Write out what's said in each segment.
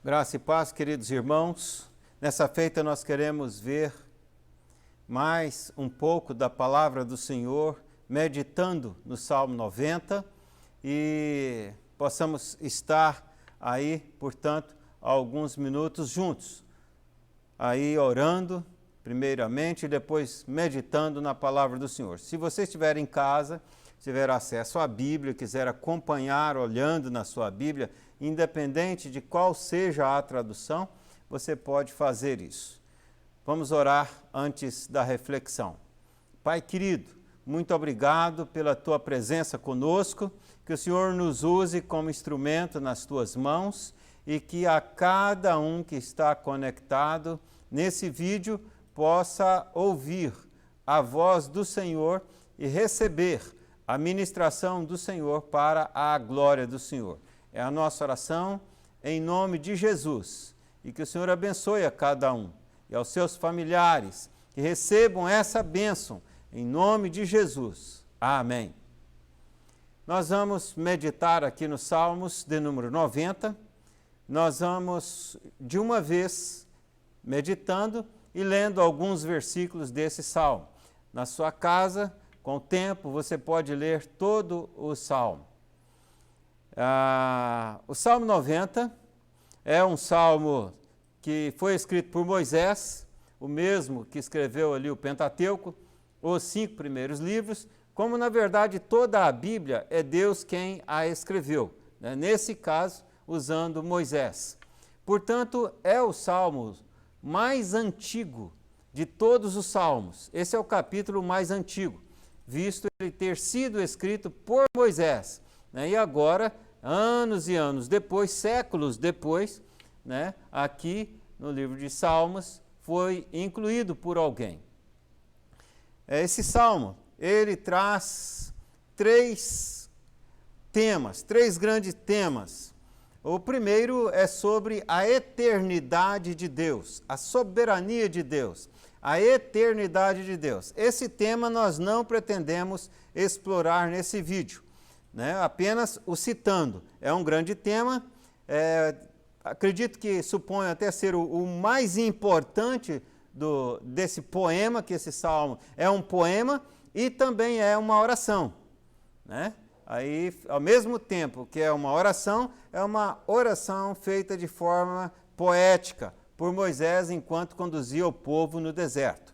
Graça e paz, queridos irmãos. Nessa feita nós queremos ver mais um pouco da palavra do Senhor, meditando no Salmo 90 e possamos estar aí, portanto, alguns minutos juntos, aí orando primeiramente e depois meditando na palavra do Senhor. Se você estiver em casa, tiver acesso à Bíblia, quiser acompanhar olhando na sua Bíblia, independente de qual seja a tradução, você pode fazer isso. Vamos orar antes da reflexão. Pai querido, muito obrigado pela tua presença conosco, que o Senhor nos use como instrumento nas tuas mãos e que a cada um que está conectado nesse vídeo possa ouvir a voz do Senhor e receber a ministração do Senhor para a glória do Senhor. É a nossa oração em nome de Jesus e que o Senhor abençoe a cada um e aos seus familiares que recebam essa bênção em nome de Jesus. Amém. Nós vamos meditar aqui nos Salmos de número 90. Nós vamos de uma vez meditando e lendo alguns versículos desse salmo. Na sua casa, com o tempo, você pode ler todo o salmo. O Salmo 90 é um salmo que foi escrito por Moisés, o mesmo que escreveu ali o Pentateuco, os 5 primeiros livros, como na verdade toda a Bíblia é Deus quem a escreveu, né? Nesse caso, usando Moisés. Portanto, é o salmo mais antigo de todos os salmos. Esse é o capítulo mais antigo, visto ele ter sido escrito por Moisés, né? E agora, anos e anos depois, séculos depois, né, aqui no livro de Salmos, foi incluído por alguém. Esse salmo, ele traz três grandes temas. O primeiro é sobre a eternidade de Deus, a soberania de Deus, a eternidade de Deus. Esse tema nós não pretendemos explorar nesse vídeo, né? Apenas o citando. É um grande tema, acredito que suponho até ser o mais importante desse poema, que esse salmo é um poema e também é uma oração, né? Aí, ao mesmo tempo que é uma oração feita de forma poética por Moisés enquanto conduzia o povo no deserto.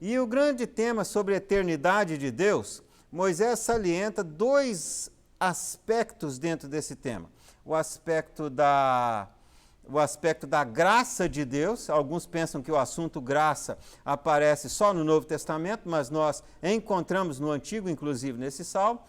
E o grande tema sobre a eternidade de Deus, Moisés salienta 2 aspectos dentro desse tema. O aspecto da graça de Deus. Alguns pensam que o assunto graça aparece só no Novo Testamento, mas nós encontramos no Antigo, inclusive nesse salmo.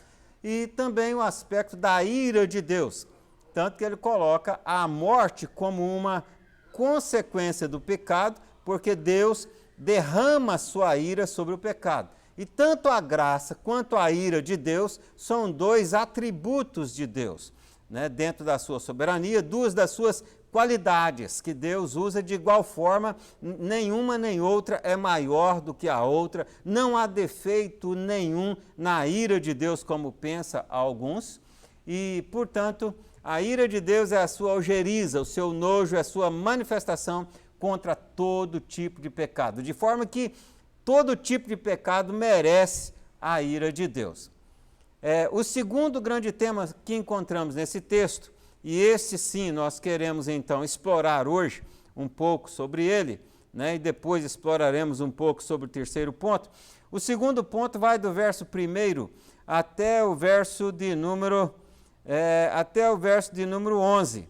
E também o aspecto da ira de Deus, tanto que ele coloca a morte como uma consequência do pecado, porque Deus derrama sua ira sobre o pecado. E tanto a graça quanto a ira de Deus são 2 atributos de Deus, né? Dentro da sua soberania, 2 das suas qualidades que Deus usa de igual forma, nenhuma nem outra é maior do que a outra, não há defeito nenhum na ira de Deus, como pensa alguns, e, portanto, a ira de Deus é a sua algeriza, o seu nojo, é a sua manifestação contra todo tipo de pecado, de forma que todo tipo de pecado merece a ira de Deus. O segundo grande tema que encontramos nesse texto, e esse sim nós queremos então explorar hoje um pouco sobre ele, né? E depois exploraremos um pouco sobre o terceiro ponto. O segundo ponto vai do verso 1 até o verso de número 11,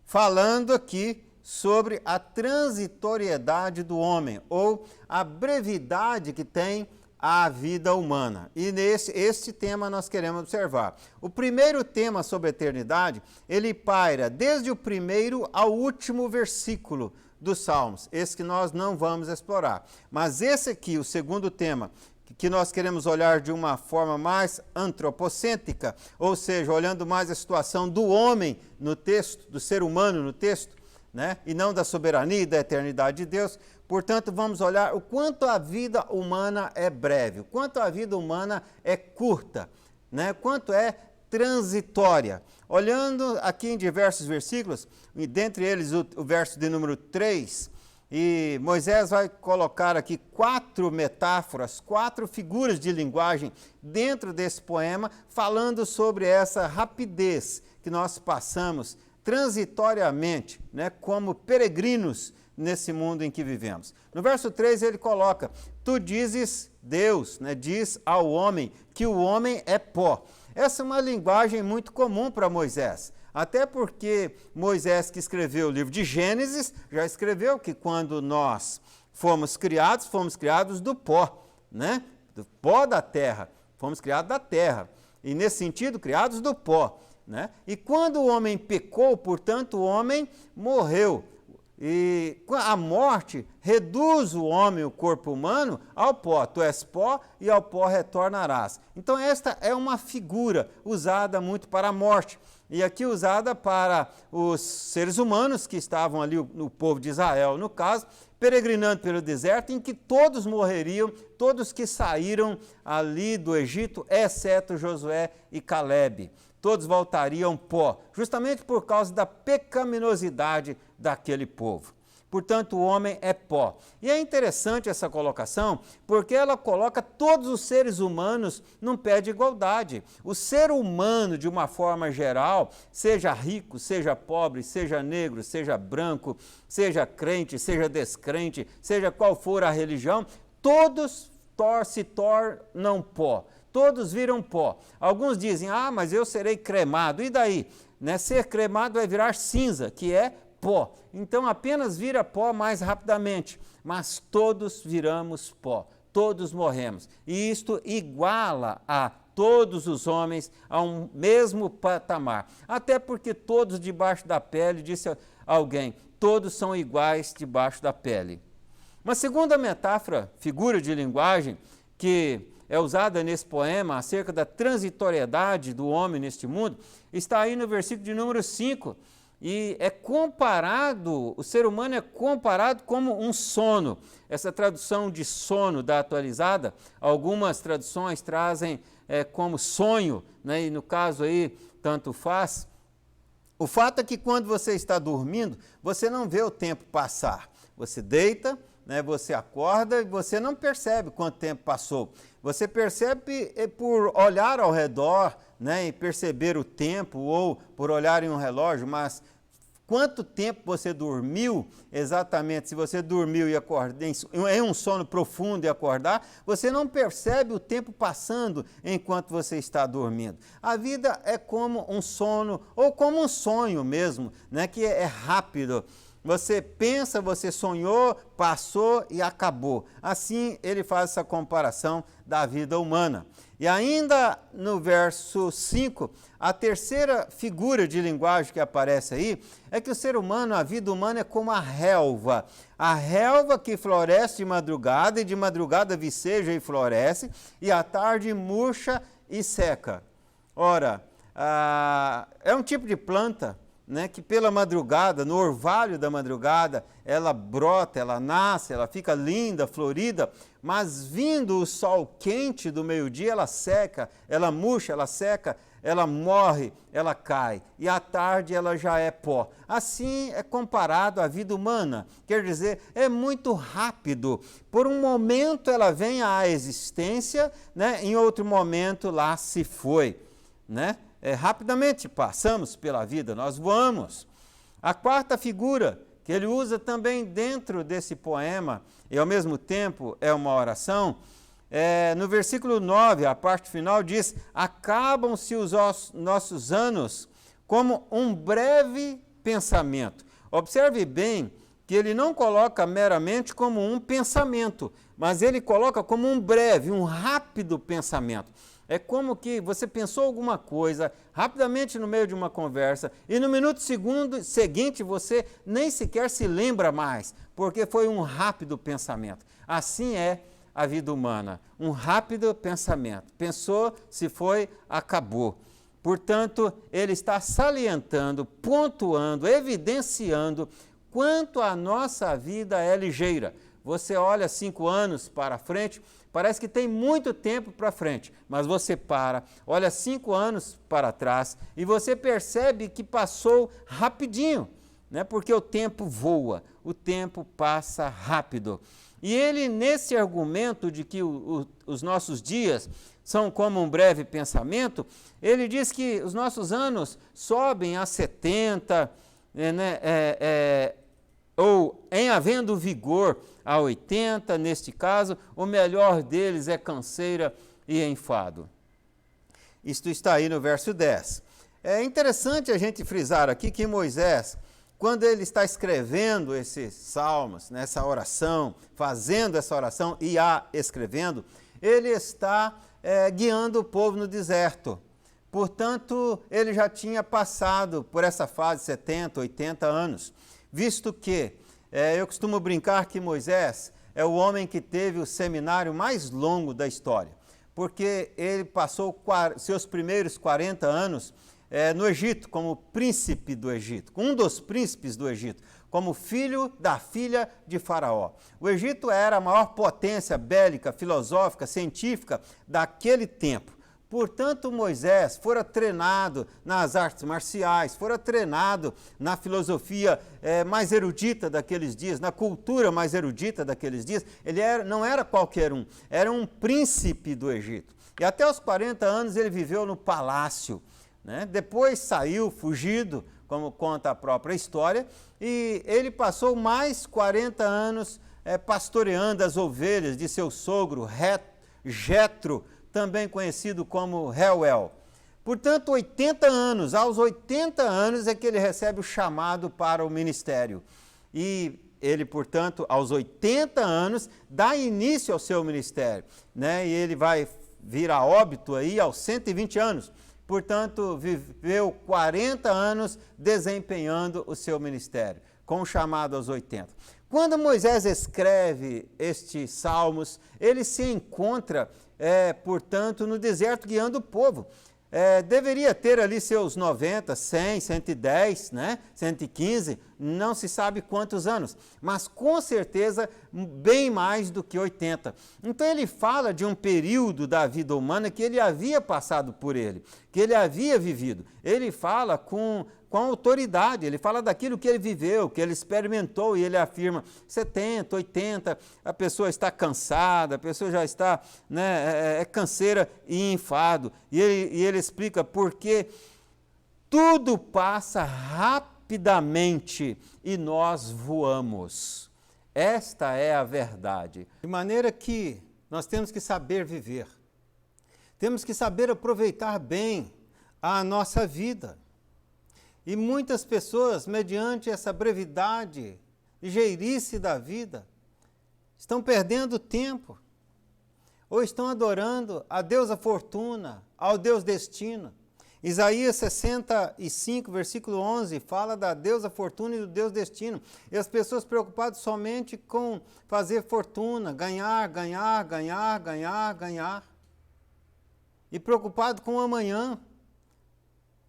falando aqui sobre a transitoriedade do homem, ou a brevidade que tem a vida humana. E este tema nós queremos observar. O primeiro tema sobre a eternidade, ele paira desde o primeiro ao último versículo dos Salmos, esse que nós não vamos explorar. Mas esse aqui, o segundo tema, que nós queremos olhar de uma forma mais antropocêntrica, ou seja, olhando mais a situação do homem no texto, do ser humano no texto, né? E não da soberania e da eternidade de Deus. Portanto, vamos olhar o quanto a vida humana é breve, o quanto a vida humana é curta, né? Quanto é transitória. Olhando aqui em diversos versículos, e dentre eles o verso de número 3, e Moisés vai colocar aqui 4 metáforas, 4 figuras de linguagem dentro desse poema, falando sobre essa rapidez que nós passamos transitoriamente, né, como peregrinos nesse mundo em que vivemos. No verso 3 ele coloca: tu dizes, Deus, né, diz ao homem que o homem é pó. Essa é uma linguagem muito comum para Moisés, até porque Moisés, que escreveu o livro de Gênesis, já escreveu que quando nós fomos criados do pó, né? Do pó da terra, fomos criados da terra, e nesse sentido, criados do pó, né? E quando o homem pecou, portanto, o homem morreu. E a morte reduz o homem, o corpo humano, ao pó. Tu és pó e ao pó retornarás. Então esta é uma figura usada muito para a morte. E aqui usada para os seres humanos que estavam ali, o povo de Israel, no caso, peregrinando pelo deserto, em que todos morreriam, todos que saíram ali do Egito, exceto Josué e Calebe. Todos voltariam pó, justamente por causa da pecaminosidade daquele povo. Portanto, o homem é pó. E é interessante essa colocação, porque ela coloca todos os seres humanos num pé de igualdade. O ser humano, de uma forma geral, seja rico, seja pobre, seja negro, seja branco, seja crente, seja descrente, seja qual for a religião, todos se tornam pó. Todos viram pó. Alguns dizem, mas eu serei cremado. E daí? Né? Ser cremado vai virar cinza, que é pó. Então apenas vira pó mais rapidamente. Mas todos viramos pó. Todos morremos. E isto iguala a todos os homens a um mesmo patamar. Até porque todos debaixo da pele, disse alguém, todos são iguais debaixo da pele. Uma segunda metáfora, figura de linguagem, que é usada nesse poema acerca da transitoriedade do homem neste mundo, está aí no versículo de número 5, e é comparado, o ser humano é comparado como um sono. Essa tradução de sono da atualizada, algumas traduções trazem como sonho, né? E no caso aí, tanto faz. O fato é que quando você está dormindo, você não vê o tempo passar. Você deita, né, você acorda e você não percebe quanto tempo passou. Você percebe por olhar ao redor, né, e perceber o tempo, ou por olhar em um relógio, mas quanto tempo você dormiu exatamente, se você dormiu e acordou em um sono profundo e acordar, você não percebe o tempo passando enquanto você está dormindo. A vida é como um sono, ou como um sonho mesmo, né, que é rápido. Você pensa, você sonhou, passou e acabou. Assim ele faz essa comparação da vida humana. E ainda no verso 5, a terceira figura de linguagem que aparece aí é que o ser humano, a vida humana é como a relva. A relva que floresce de madrugada e de madrugada viceja e floresce, e à tarde murcha e seca. Ora, é um tipo de planta, né, que pela madrugada, no orvalho da madrugada, ela brota, ela nasce, ela fica linda, florida, mas vindo o sol quente do meio-dia, ela seca, ela murcha, ela seca, ela morre, ela cai, e à tarde ela já é pó. Assim é comparado à vida humana, quer dizer, é muito rápido. Por um momento ela vem à existência, né, em outro momento lá se foi, né? Rapidamente passamos pela vida, nós voamos. A quarta figura que ele usa também dentro desse poema, e ao mesmo tempo é uma oração, no versículo 9, a parte final diz: acabam-se os nossos anos como um breve pensamento. Observe bem que ele não coloca meramente como um pensamento, mas ele coloca como um breve, um rápido pensamento. É como que você pensou alguma coisa rapidamente no meio de uma conversa e no minuto seguinte você nem sequer se lembra mais, porque foi um rápido pensamento. Assim é a vida humana, um rápido pensamento. Pensou, se foi, acabou. Portanto, ele está salientando, pontuando, evidenciando quanto a nossa vida é ligeira. Você olha 5 anos para frente, Parece que tem muito tempo para frente, mas você para, olha 5 anos para trás e você percebe que passou rapidinho, né? Porque o tempo voa, o tempo passa rápido. E ele, nesse argumento de que os nossos dias são como um breve pensamento, ele diz que os nossos anos sobem a 70, ou em havendo vigor a 80, neste caso, o melhor deles é canseira e enfado. Isto está aí no verso 10. É interessante a gente frisar aqui que Moisés, quando ele está escrevendo esses salmos, nessa oração, fazendo essa oração e a escrevendo, ele está guiando o povo no deserto. Portanto, ele já tinha passado por essa fase, 70, 80 anos, visto que eu costumo brincar que Moisés é o homem que teve o seminário mais longo da história, porque ele passou seus primeiros 40 anos no Egito, como príncipe do Egito, um dos príncipes do Egito, como filho da filha de Faraó. O Egito era a maior potência bélica, filosófica, científica daquele tempo. Portanto, Moisés fora treinado nas artes marciais, fora treinado na filosofia mais erudita daqueles dias, na cultura mais erudita daqueles dias. Ele não era qualquer um, era um príncipe do Egito. E até os 40 anos ele viveu no palácio, né? Depois saiu fugido, como conta a própria história, e ele passou mais 40 anos pastoreando as ovelhas de seu sogro Jetro, também conhecido como Reuel. Portanto, 80 anos, aos 80 anos é que ele recebe o chamado para o ministério. E ele, portanto, aos 80 anos, dá início ao seu ministério, né? E ele vai vir a óbito aí aos 120 anos. Portanto, viveu 40 anos desempenhando o seu ministério, com o chamado aos 80. Quando Moisés escreve estes salmos, ele se encontra portanto, no deserto guiando o povo. Deveria ter ali seus 90, 100, 110, né? 115, não se sabe quantos anos, mas com certeza bem mais do que 80. Então ele fala de um período da vida humana que ele havia passado por ele, que ele havia vivido. Ele fala com autoridade, ele fala daquilo que ele viveu, que ele experimentou, e ele afirma 70, 80, a pessoa está cansada, a pessoa já está canseira e enfado. E ele explica porque tudo passa rapidamente e nós voamos. Esta é a verdade. De maneira que nós temos que saber viver, temos que saber aproveitar bem a nossa vida. E muitas pessoas, mediante essa brevidade, ligeirice da vida, estão perdendo tempo, ou estão adorando a deusa fortuna, ao deus destino. Isaías 65, versículo 11, fala da deusa fortuna e do deus destino. E as pessoas preocupadas somente com fazer fortuna, ganhar, ganhar, ganhar, ganhar, ganhar. E preocupado com o amanhã,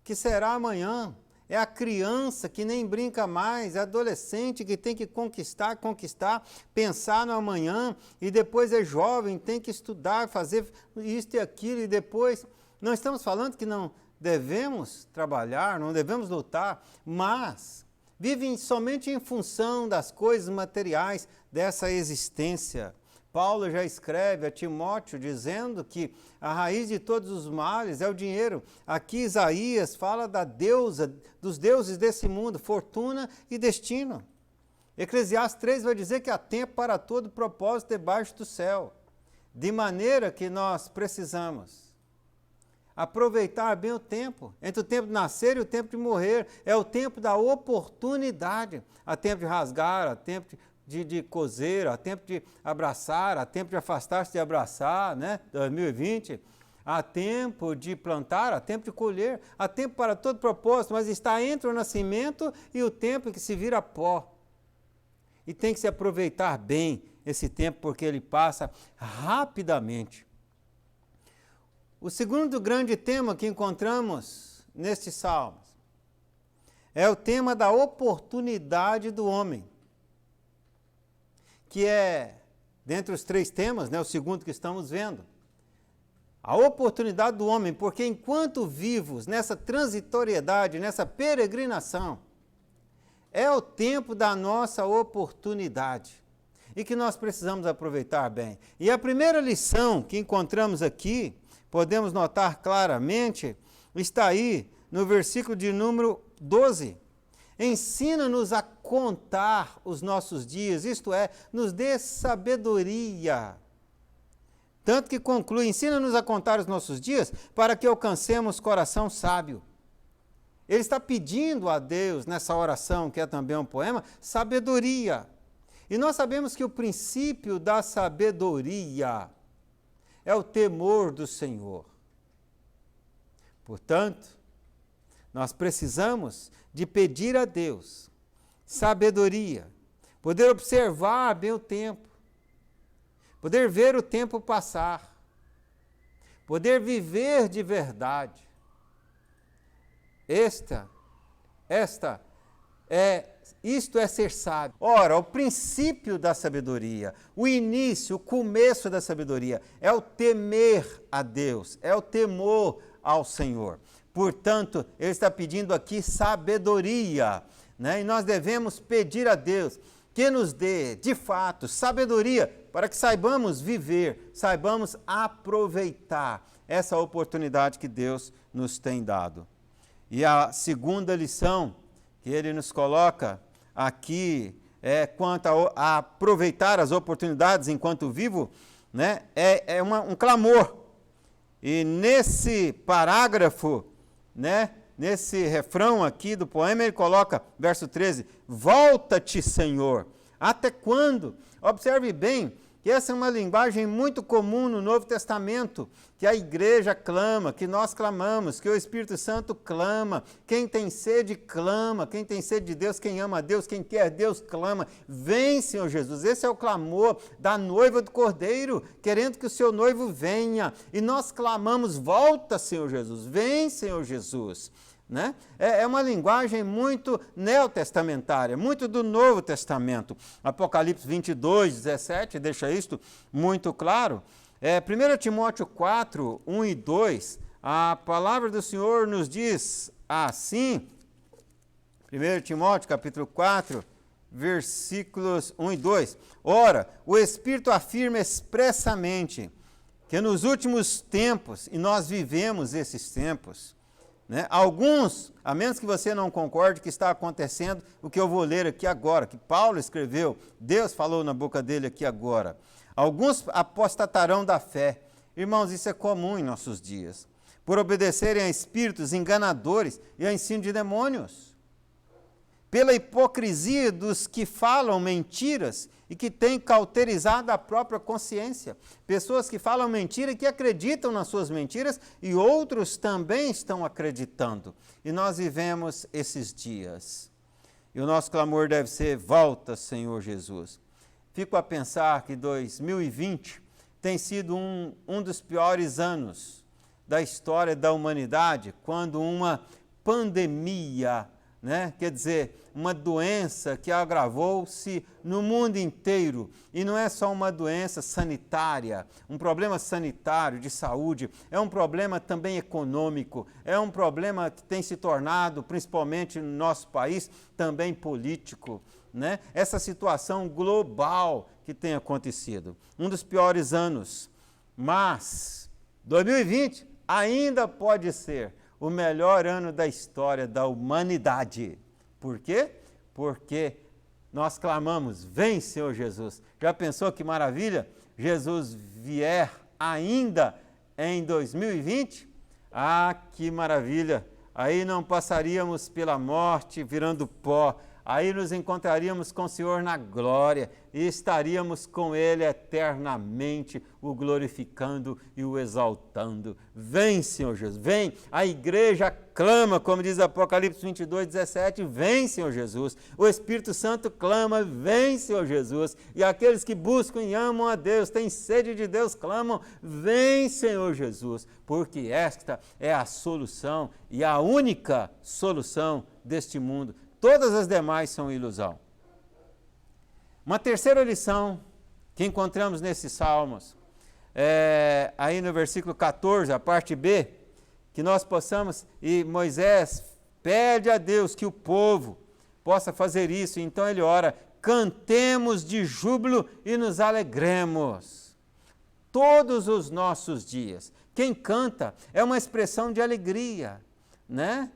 que será amanhã. É a criança que nem brinca mais, é adolescente que tem que conquistar, pensar no amanhã, e depois é jovem, tem que estudar, fazer isso e aquilo, e depois... Não estamos falando que não devemos trabalhar, não devemos lutar, mas vivem somente em função das coisas materiais dessa existência. Paulo já escreve a Timóteo dizendo que a raiz de todos os males é o dinheiro. Aqui Isaías fala da deusa, dos deuses desse mundo, fortuna e destino. Eclesiastes 3 vai dizer que há tempo para todo propósito debaixo do céu. De maneira que nós precisamos aproveitar bem o tempo, entre o tempo de nascer e o tempo de morrer. É o tempo da oportunidade. Há tempo de rasgar, há tempo de cozer, há tempo de abraçar, há tempo de afastar-se de abraçar, né? 2020, há tempo de plantar, há tempo de colher, há tempo para todo propósito, mas está entre o nascimento e o tempo em que se vira pó. E tem que se aproveitar bem esse tempo, porque ele passa rapidamente. O segundo grande tema que encontramos nestes salmos é o tema da oportunidade do homem, que é dentre os 3 temas, né, o segundo que estamos vendo. A oportunidade do homem, porque enquanto vivos nessa transitoriedade, nessa peregrinação, é o tempo da nossa oportunidade e que nós precisamos aproveitar bem. E a primeira lição que encontramos aqui, podemos notar claramente, está aí no versículo de número 12. Ensina-nos a contar os nossos dias, isto é, nos dê sabedoria. Tanto que conclui, ensina-nos a contar os nossos dias para que alcancemos coração sábio. Ele está pedindo a Deus, nessa oração, que é também um poema, sabedoria. E nós sabemos que o princípio da sabedoria é o temor do Senhor. Portanto, nós precisamos de pedir a Deus sabedoria, poder observar bem o tempo, poder ver o tempo passar, poder viver de verdade. Isto é ser sábio. Ora, o princípio da sabedoria, o início, o começo da sabedoria é o temer a Deus, é o temor ao Senhor. Portanto, ele está pedindo aqui sabedoria, né? E nós devemos pedir a Deus que nos dê, de fato, sabedoria para que saibamos viver, saibamos aproveitar essa oportunidade que Deus nos tem dado. E a segunda lição que ele nos coloca aqui quanto a aproveitar as oportunidades enquanto vivo, né, é um clamor. E nesse parágrafo, né, nesse refrão aqui do poema, ele coloca, verso 13, volta-te, Senhor. Até quando? Observe bem que essa é uma linguagem muito comum no Novo Testamento, que a igreja clama, que nós clamamos, que o Espírito Santo clama, quem tem sede clama, quem tem sede de Deus, quem ama a Deus, quem quer Deus clama, vem, Senhor Jesus. Esse é o clamor da noiva do Cordeiro, querendo que o seu noivo venha, e nós clamamos, volta, Senhor Jesus, vem, Senhor Jesus. Né? É uma linguagem muito neotestamentária, muito do Novo Testamento. Apocalipse 22, 17 deixa isto muito claro. 1 Timóteo 4, 1 e 2, a palavra do Senhor nos diz assim, 1 Timóteo capítulo 4, versículos 1 e 2. Ora, o Espírito afirma expressamente que nos últimos tempos, e nós vivemos esses tempos, né? Alguns, a menos que você não concorde que está acontecendo o que eu vou ler aqui agora, que Paulo escreveu, Deus falou na boca dele aqui agora. Alguns apostatarão da fé. Irmãos, isso é comum em nossos dias, por obedecerem a espíritos enganadores e a ensino de demônios. Pela hipocrisia dos que falam mentiras e que têm cauterizado a própria consciência. Pessoas que falam mentira e que acreditam nas suas mentiras e outros também estão acreditando. E nós vivemos esses dias. E o nosso clamor deve ser, volta, Senhor Jesus. Fico a pensar que 2020 tem sido um dos piores anos da história da humanidade, quando uma pandemia, né? Quer dizer, uma doença que agravou-se no mundo inteiro. E não é só uma doença sanitária, um problema sanitário de saúde, é um problema também econômico, é um problema que tem se tornado, principalmente no nosso país, também político. Né? Essa situação global que tem acontecido. Um dos piores anos. Mas 2020 ainda pode ser o melhor ano da história da humanidade. Por quê? Porque nós clamamos, vem, Senhor Jesus. Já pensou que maravilha? Jesus vier ainda em 2020? Ah, que maravilha! Aí não passaríamos pela morte virando pó. Aí nos encontraríamos com o Senhor na glória e estaríamos com Ele eternamente, o glorificando e o exaltando. Vem, Senhor Jesus, vem. A igreja clama, como diz Apocalipse 22, 17, vem, Senhor Jesus. O Espírito Santo clama, vem, Senhor Jesus. E aqueles que buscam e amam a Deus, têm sede de Deus, clamam, vem, Senhor Jesus. Porque esta é a solução e a única solução deste mundo. Todas as demais são ilusão. Uma terceira lição que encontramos nesses salmos. Aí no versículo 14, a parte B, que nós possamos, e Moisés pede a Deus que o povo possa fazer isso, então ele ora, cantemos de júbilo e nos alegremos todos os nossos dias. Quem canta é uma expressão de alegria, né?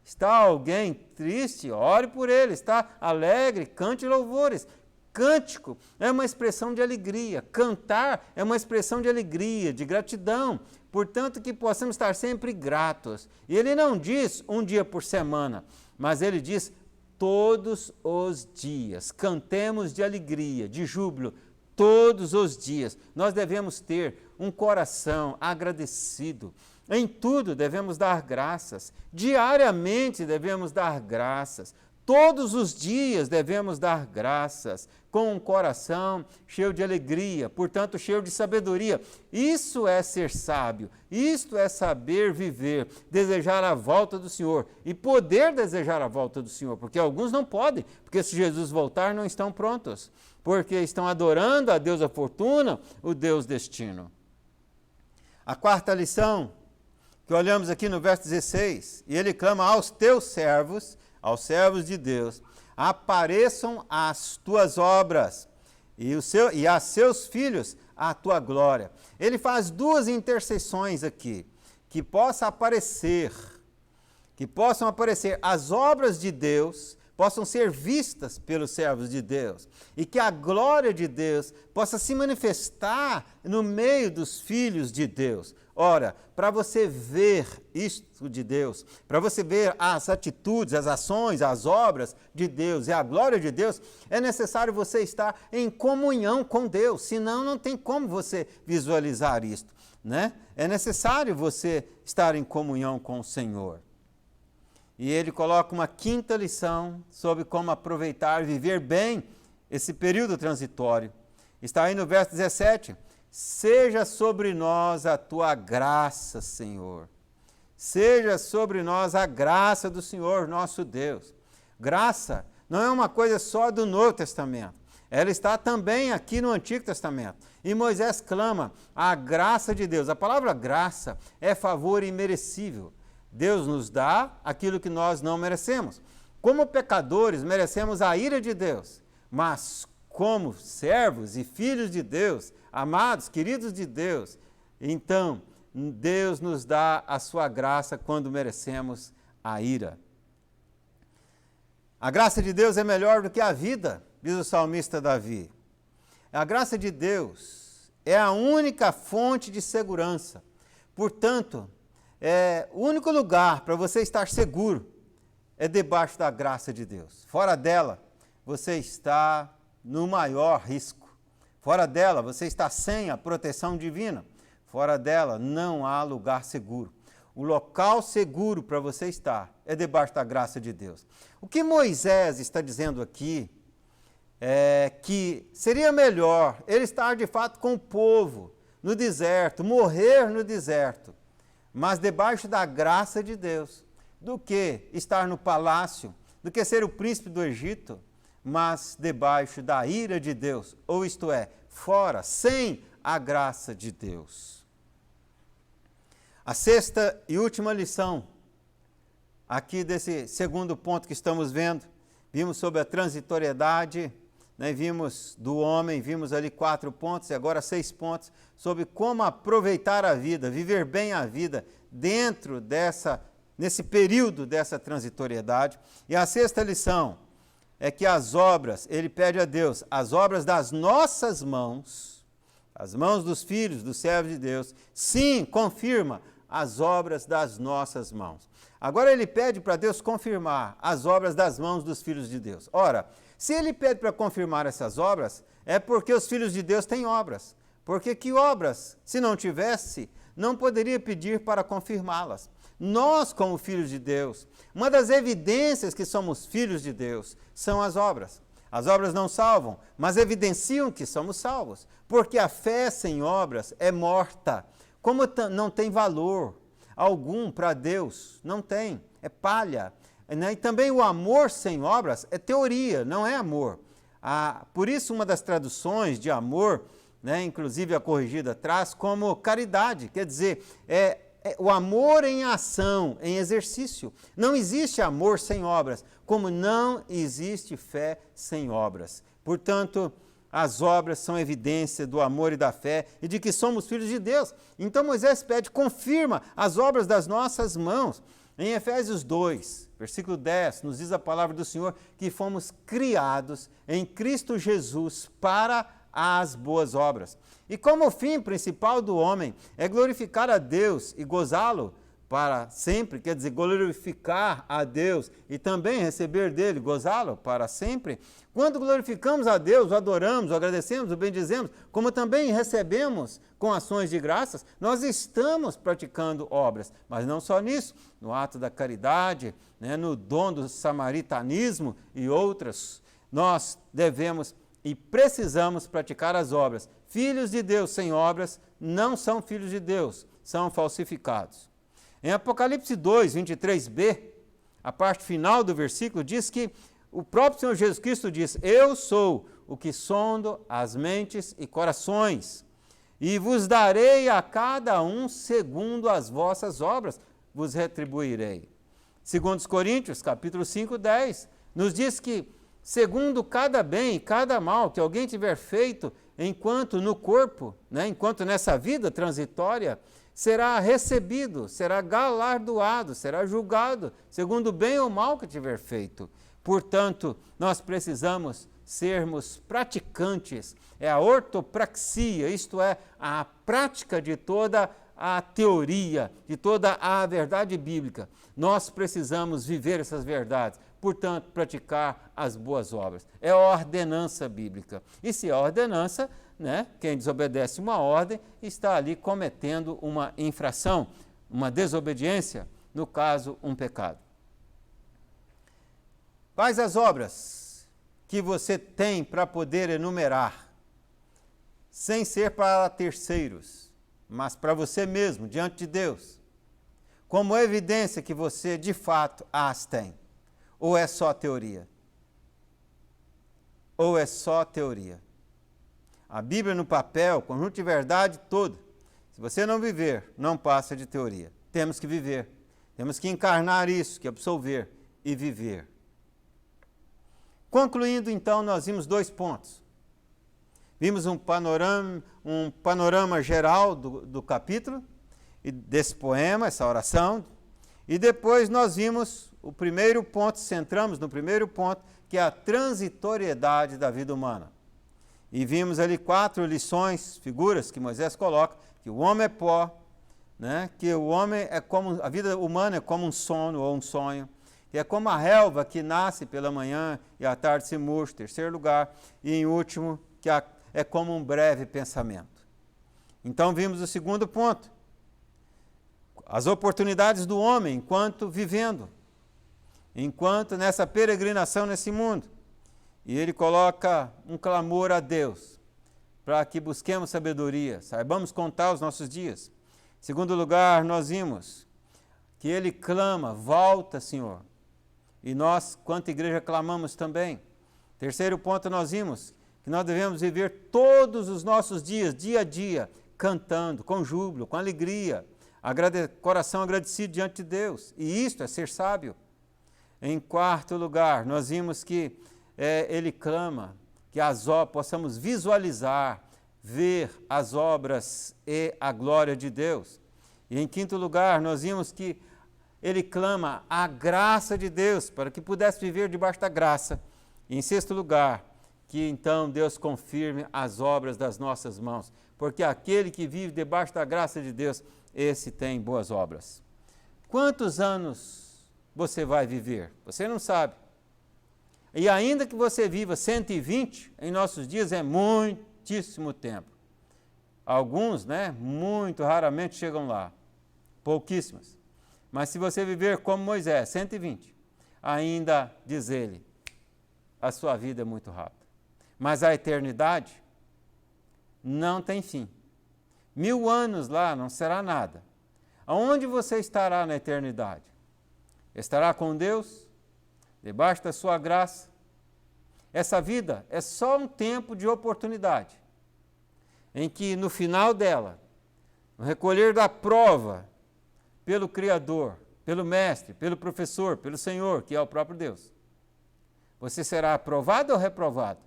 Está alguém triste? Ore por ele. Está alegre? Cante louvores. Cântico é uma expressão de alegria. Cantar é uma expressão de alegria, de gratidão. Portanto, que possamos estar sempre gratos. E ele não diz um dia por semana, mas ele diz todos os dias. Cantemos de alegria, de júbilo, todos os dias. Nós devemos ter um coração agradecido. Em tudo devemos dar graças. Diariamente devemos dar graças. Todos os dias devemos dar graças, com um coração cheio de alegria, portanto cheio de sabedoria. Isso é ser sábio, isto é saber viver, desejar a volta do Senhor e poder desejar a volta do Senhor, porque alguns não podem, porque se Jesus voltar não estão prontos, porque estão adorando a Deus a fortuna, o Deus destino. A quarta lição, que olhamos aqui no verso 16, e ele clama aos teus servos, aos servos de Deus, apareçam as tuas obras e a seus filhos a tua glória. Ele faz duas intercessões aqui, que possam aparecer as obras de Deus, possam ser vistas pelos servos de Deus, e que a glória de Deus possa se manifestar no meio dos filhos de Deus. Ora, para você ver isto de Deus, para você ver as atitudes, as ações, as obras de Deus e a glória de Deus, é necessário você estar em comunhão com Deus, senão não tem como você visualizar isto, né? É necessário você estar em comunhão com o Senhor. E ele coloca uma quinta lição sobre como aproveitar e viver bem esse período transitório. Está aí no verso 17. Seja sobre nós a tua graça, Senhor. Seja sobre nós a graça do Senhor, nosso Deus. Graça não é uma coisa só do Novo Testamento. Ela está também aqui no Antigo Testamento. E Moisés clama a graça de Deus. A palavra graça é favor imerecível. Deus nos dá aquilo que nós não merecemos. Como pecadores, merecemos a ira de Deus, mas como servos e filhos de Deus, amados, queridos de Deus, então Deus nos dá a sua graça quando merecemos a ira. A graça de Deus é melhor do que a vida, diz o salmista Davi. A graça de Deus é a única fonte de segurança. Portanto, o único lugar para você estar seguro é debaixo da graça de Deus. Fora dela, você está no maior risco. Fora dela, você está sem a proteção divina. Fora dela, não há lugar seguro. O local seguro para você estar é debaixo da graça de Deus. O que Moisés está dizendo aqui é que seria melhor ele estar de fato com o povo no deserto, morrer no deserto, mas debaixo da graça de Deus, do que estar no palácio, do que ser o príncipe do Egito, mas debaixo da ira de Deus, ou isto é, fora, sem a graça de Deus. A sexta e última lição, aqui desse segundo ponto que estamos vendo, vimos sobre a transitoriedade, né, vimos do homem, vimos ali 4 pontos e agora 6 pontos, sobre como aproveitar a vida, viver bem a vida dentro nesse período dessa transitoriedade. E a sexta lição é que as obras, ele pede a Deus, as obras das nossas mãos, as mãos dos filhos, dos servos de Deus, sim, confirma as obras das nossas mãos. Agora ele pede para Deus confirmar as obras das mãos dos filhos de Deus. Ora, se ele pede para confirmar essas obras, é porque os filhos de Deus têm obras. Porque que obras, se não tivesse, não poderia pedir para confirmá-las. Nós, como filhos de Deus, uma das evidências que somos filhos de Deus são as obras. As obras não salvam, mas evidenciam que somos salvos. Porque a fé sem obras é morta. Como não tem valor algum para Deus, não tem, é palha. Né? E também o amor sem obras é teoria, não é amor. Por isso, uma das traduções de amor, né, inclusive a corrigida traz como caridade, quer dizer, o amor em ação, em exercício. Não existe amor sem obras, como não existe fé sem obras. Portanto, as obras são evidência do amor e da fé e de que somos filhos de Deus. Então Moisés pede, confirma as obras das nossas mãos. Em Efésios 2, versículo 10, nos diz a palavra do Senhor que fomos criados em Cristo Jesus para as boas obras. E como o fim principal do homem é glorificar a Deus e gozá-lo para sempre, quer dizer, glorificar a Deus e também receber dele, gozá-lo para sempre, quando glorificamos a Deus, o adoramos, o agradecemos, o bendizemos, como também recebemos com ações de graças, nós estamos praticando obras, mas não só nisso, no ato da caridade, né, no dom do samaritanismo e outras, nós devemos e precisamos praticar as obras. Filhos de Deus sem obras não são filhos de Deus, são falsificados. Em Apocalipse 2, 23b, a parte final do versículo diz que o próprio Senhor Jesus Cristo diz: eu sou o que sondo as mentes e corações, e vos darei a cada um segundo as vossas obras, vos retribuirei. Segundo os Coríntios, capítulo 5, 10, nos diz que segundo cada bem e cada mal que alguém tiver feito enquanto no corpo, né, enquanto nessa vida transitória, será recebido, será galardoado, será julgado, segundo o bem ou mal que tiver feito. Portanto, nós precisamos sermos praticantes, é a ortopraxia, isto é, a prática de toda a teoria, de toda a verdade bíblica. Nós precisamos viver essas verdades, portanto, praticar as boas obras. É a ordenança bíblica. E se é a ordenança, né, quem desobedece uma ordem está ali cometendo uma infração, uma desobediência, no caso, um pecado. Quais as obras que você tem para poder enumerar, sem ser para terceiros, mas para você mesmo, diante de Deus, como evidência que você de fato as tem? Ou é só teoria? Ou é só teoria? A Bíblia no papel, conjunto de verdade todo. Se você não viver, não passa de teoria. Temos que viver. Temos que encarnar isso, que absolver e viver. Concluindo, então, nós vimos 2 pontos. Vimos um panorama geral do capítulo, e desse poema, essa oração, e depois nós vimos o primeiro ponto, centramos no primeiro ponto, que é a transitoriedade da vida humana. E vimos ali 4 lições, figuras que Moisés coloca, que o homem é pó, né? Que o homem é como, a vida humana é como um sono ou um sonho, que é como a relva que nasce pela manhã e à tarde se murcha, terceiro lugar, e em último, que é como um breve pensamento. Então vimos o segundo ponto, as oportunidades do homem enquanto vivendo, enquanto nessa peregrinação nesse mundo. E ele coloca um clamor a Deus, para que busquemos sabedoria, saibamos contar os nossos dias. Em segundo lugar, nós vimos que ele clama, volta, Senhor. E nós, quanto igreja, clamamos também. Terceiro ponto, nós vimos que nós devemos viver todos os nossos dias, dia a dia, cantando, com júbilo, com alegria, coração agradecido diante de Deus. E isto é ser sábio. Em quarto lugar, nós vimos que ele clama que possamos visualizar, ver as obras e a glória de Deus. E em quinto lugar, nós vimos que ele clama a graça de Deus, para que pudesse viver debaixo da graça. E em sexto lugar, que então Deus confirme as obras das nossas mãos, porque aquele que vive debaixo da graça de Deus, esse tem boas obras. Quantos anos você vai viver? Você não sabe. E ainda que você viva 120, em nossos dias é muitíssimo tempo. Alguns, né, muito raramente chegam lá, pouquíssimas. Mas se você viver como Moisés, 120, ainda, diz ele, a sua vida é muito rápida. Mas a eternidade não tem fim. 1000 anos lá não será nada. Aonde você estará na eternidade? Estará com Deus? Debaixo da sua graça, Essa vida é só um tempo de oportunidade, em que no final dela, no recolher da prova pelo Criador, pelo Mestre, pelo Professor, pelo Senhor, que é o próprio Deus, você será aprovado ou reprovado?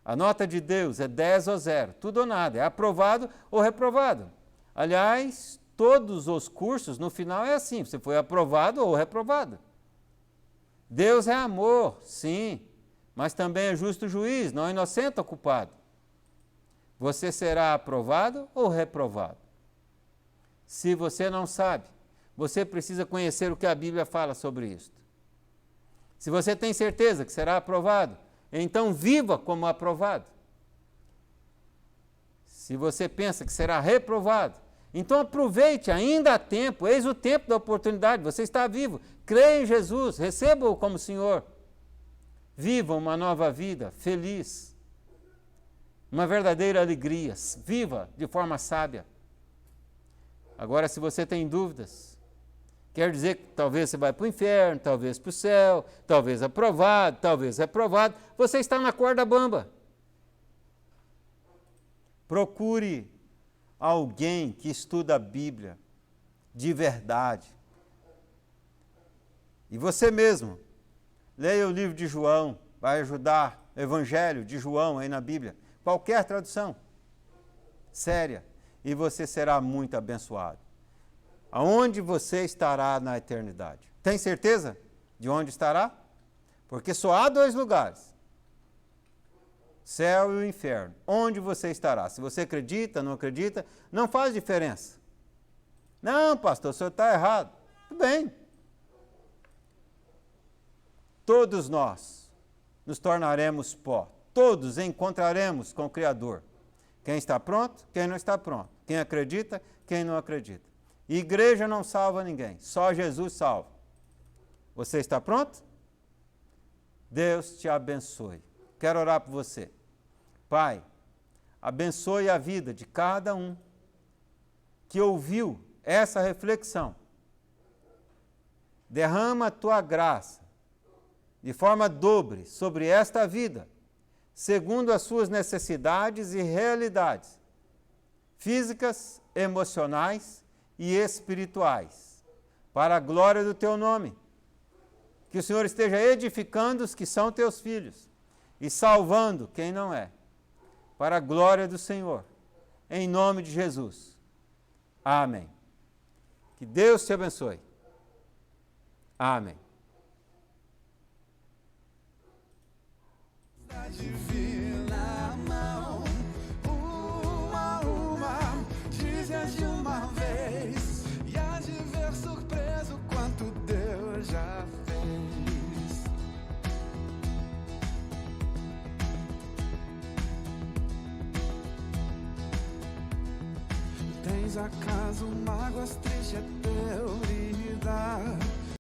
A nota de Deus é 10 ou 0, tudo ou nada, é aprovado ou reprovado. Aliás, todos os cursos, no final é assim, você foi aprovado ou reprovado. Deus é amor, sim, mas também é justo juiz, não é inocente ou culpado. Você será aprovado ou reprovado? Se você não sabe, você precisa conhecer o que a Bíblia fala sobre isto. Se você tem certeza que será aprovado, então viva como aprovado. Se você pensa que será reprovado, então aproveite, ainda há tempo, eis o tempo da oportunidade, você está vivo, creia em Jesus, receba-o como Senhor. Viva uma nova vida, feliz, uma verdadeira alegria, viva de forma sábia. Agora, se você tem dúvidas, quer dizer que talvez você vai para o inferno, talvez para o céu, talvez aprovado, talvez reprovado, você está na corda bamba. Procure alguém que estuda a Bíblia de verdade. E você mesmo, leia o livro de João, vai ajudar o Evangelho de João aí na Bíblia. Qualquer tradução séria, e você será muito abençoado. Aonde você estará na eternidade? Tem certeza de onde estará? Porque só há 2 lugares, céu e o inferno. Onde você estará? Se você acredita, não acredita, não faz diferença. Não, pastor, o senhor está errado. Tudo bem. Todos nós nos tornaremos pó. Todos encontraremos com o Criador. Quem está pronto, quem não está pronto. Quem acredita, quem não acredita. Igreja não salva ninguém, só Jesus salva. Você está pronto? Deus te abençoe. Quero orar por você. Pai, abençoe a vida de cada um que ouviu essa reflexão. Derrama a tua graça de forma dobre sobre esta vida, segundo as suas necessidades e realidades físicas, emocionais e espirituais, para a glória do teu nome. Que o Senhor esteja edificando os que são teus filhos e salvando quem não é, para a glória do Senhor, em nome de Jesus. Amém. Que Deus te abençoe. Amém. Divina mão, uma, dizes de uma vez, e há de ver surpreso quanto Deus já fez. Tens acaso mágoas, triste é teu lidar?